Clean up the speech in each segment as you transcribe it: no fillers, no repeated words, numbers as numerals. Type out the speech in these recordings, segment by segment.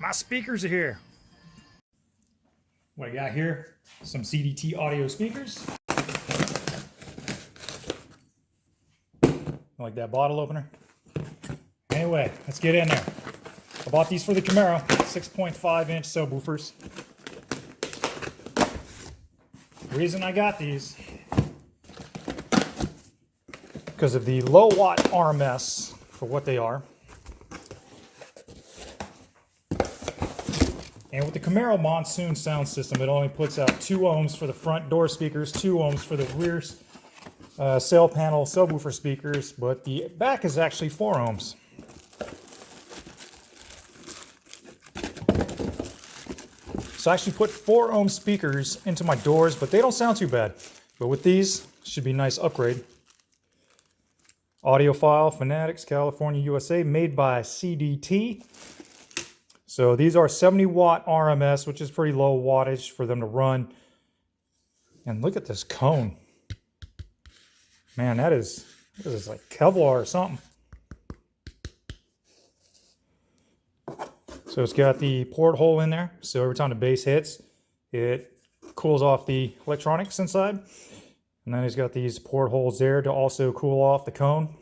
My speakers are here. What I got here, some CDT audio speakers. Like that bottle opener. Anyway, let's get in there. I bought these for the Camaro, 6.5-inch subwoofers. The reason I got these, because of the low watt RMS for what they are. And with the Camaro Monsoon sound system, it only puts out 2 ohms for the front door speakers, 2 ohms for the rear sail panel subwoofer speakers, but the back is actually 4 ohms. So I actually put 4 ohm speakers into my doors, but they don't sound too bad. But with these, should be a nice upgrade. Audiophile, Fanatics, California, USA, made by CDT. So these are 70 watt RMS, which is pretty low wattage for them to run. And look at this cone. Man, that is like Kevlar or something. So it's got the porthole in there. So every time the bass hits, it cools off the electronics inside. And then it's got these portholes there to also cool off the cone.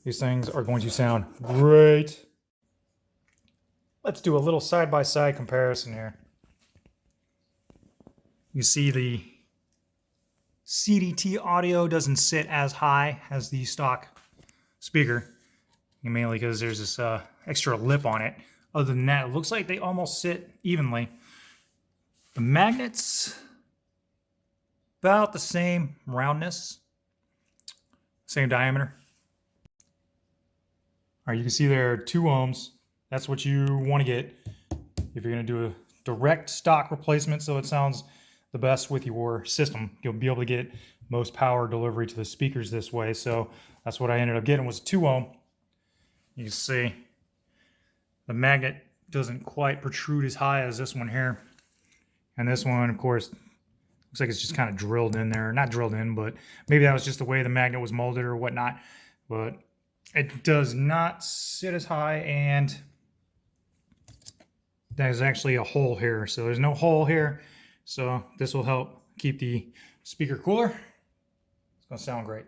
These things are going to sound great. Let's do a little side-by-side comparison here. You see the CDT audio doesn't sit as high as the stock speaker, mainly because there's this extra lip on it. Other than that, it looks like they almost sit evenly. The magnets, about the same roundness, same diameter. All right, you can see there are 2 ohms. That's what you want to get if you're going to do a direct stock replacement so it sounds the best with your system. You'll be able to get most power delivery to the speakers this way. So that's what I ended up getting was 2 ohm. You can see the magnet doesn't quite protrude as high as this one here. And this one, of course, looks like it's just kind of drilled in there. Not drilled in, but maybe that was just the way the magnet was molded or whatnot. But it does not sit as high, and there's actually a hole here. So there's no hole here. So this will help keep the speaker cooler. It's going to sound great.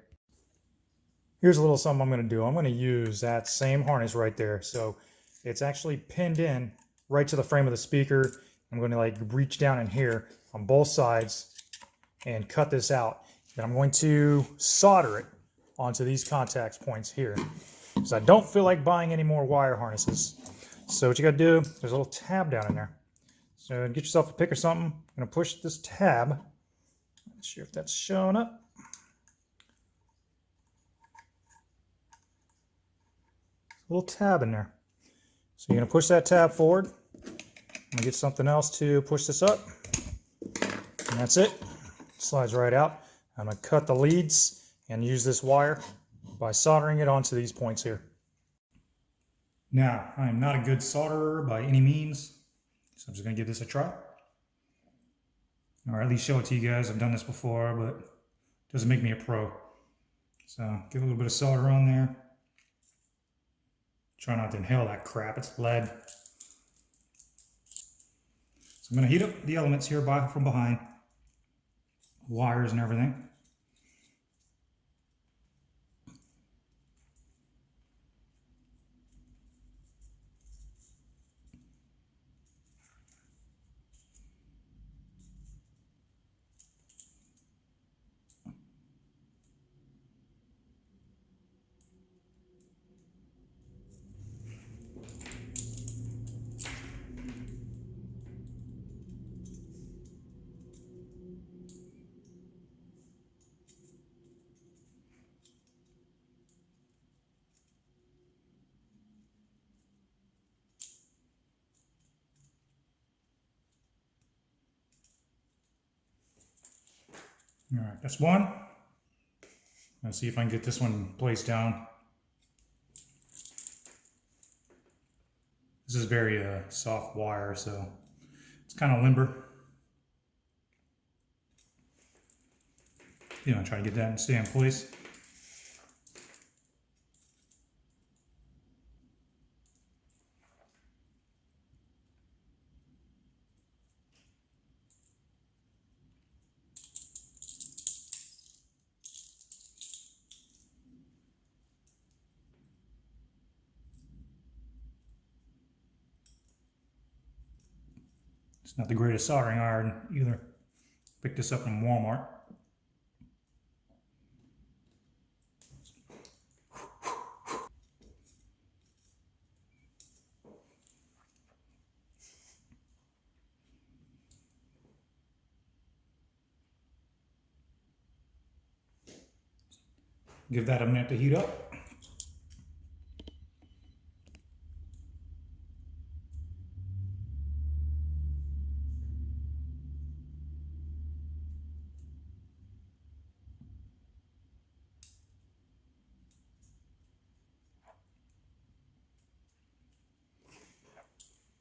Here's a little something I'm going to do. I'm going to use that same harness right there. So it's actually pinned in right to the frame of the speaker. I'm going to like reach down in here on both sides and cut this out. And I'm going to solder it onto these contact points here, because I don't feel like buying any more wire harnesses. So what you got to do, there's a little tab down in there. So get yourself a pick or something. I'm going to push this tab. Not sure if that's showing up. A little tab in there. So you're going to push that tab forward. I'm going to get something else to push this up. And that's it. Slides right out. I'm going to cut the leads and use this wire by soldering it onto these points here. Now, I am not a good solderer by any means, so I'm just going to give this a try. Or at least show it to you guys. I've done this before, but it doesn't make me a pro. So give a little bit of solder on there. Try not to inhale that crap, it's lead. So I'm going to heat up the elements here from behind. Wires and everything. All right, that's one. Let's see if I can get this one placed down. This is very soft wire, so it's kind of limber. You know, try to get that and stay in place. It's not the greatest soldering iron either. Picked this up from Walmart. Give that a minute to heat up.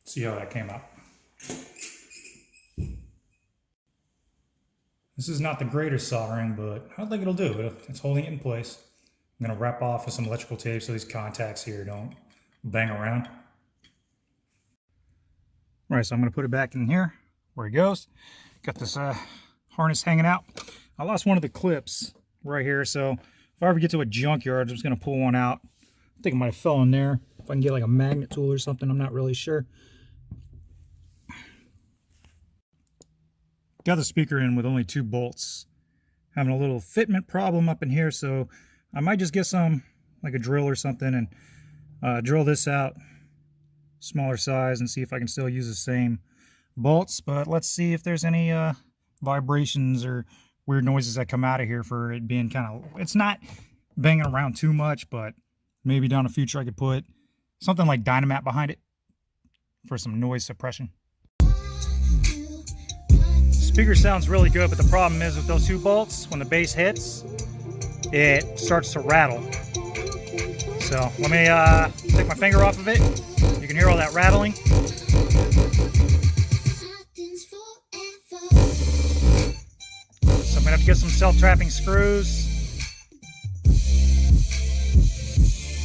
See how that came out. This is not the greatest soldering, but I think it'll do. It's holding it in place. I'm gonna wrap off with some electrical tape so these contacts here don't bang around. All right, so I'm gonna put it back in here where it goes. Got this harness hanging out. I lost one of the clips right here, so if I ever get to a junkyard, I'm just gonna pull one out. I think it might have fell in there. If I can get like a magnet tool or something, I'm not really sure. Got the speaker in with only 2 bolts. Having a little fitment problem up in here, so I might just get some, like a drill or something, and drill this out, smaller size, and see if I can still use the same bolts. But let's see if there's any vibrations or weird noises that come out of here for it being kind of, it's not banging around too much, but maybe down the future I could put something like Dynamite behind it for some noise suppression. Speaker sounds really good, but the problem is with those 2 bolts, when the bass hits, it starts to rattle. So let me take my finger off of it. You can hear all that rattling. So I'm gonna have to get some self-trapping screws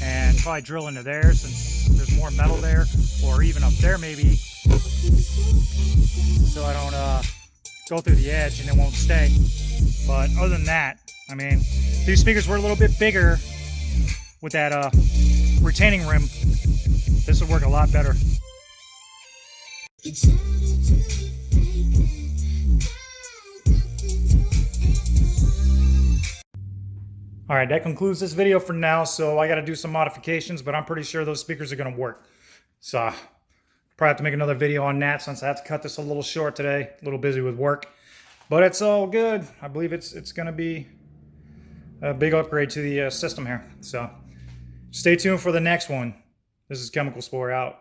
and probably drill into there since there's more metal there, or even up there maybe, so I don't go through the edge and it won't stay. But other than that, I mean, if these speakers were a little bit bigger with that retaining rim, this would work a lot better. All right, that concludes this video for now. So I got to do some modifications, but I'm pretty sure those speakers are going to work. So probably have to make another video on that since I have to cut this a little short today. A little busy with work, but it's all good. I believe it's going to be a big upgrade to the system here. So stay tuned for the next one. This is Chemical Spore out.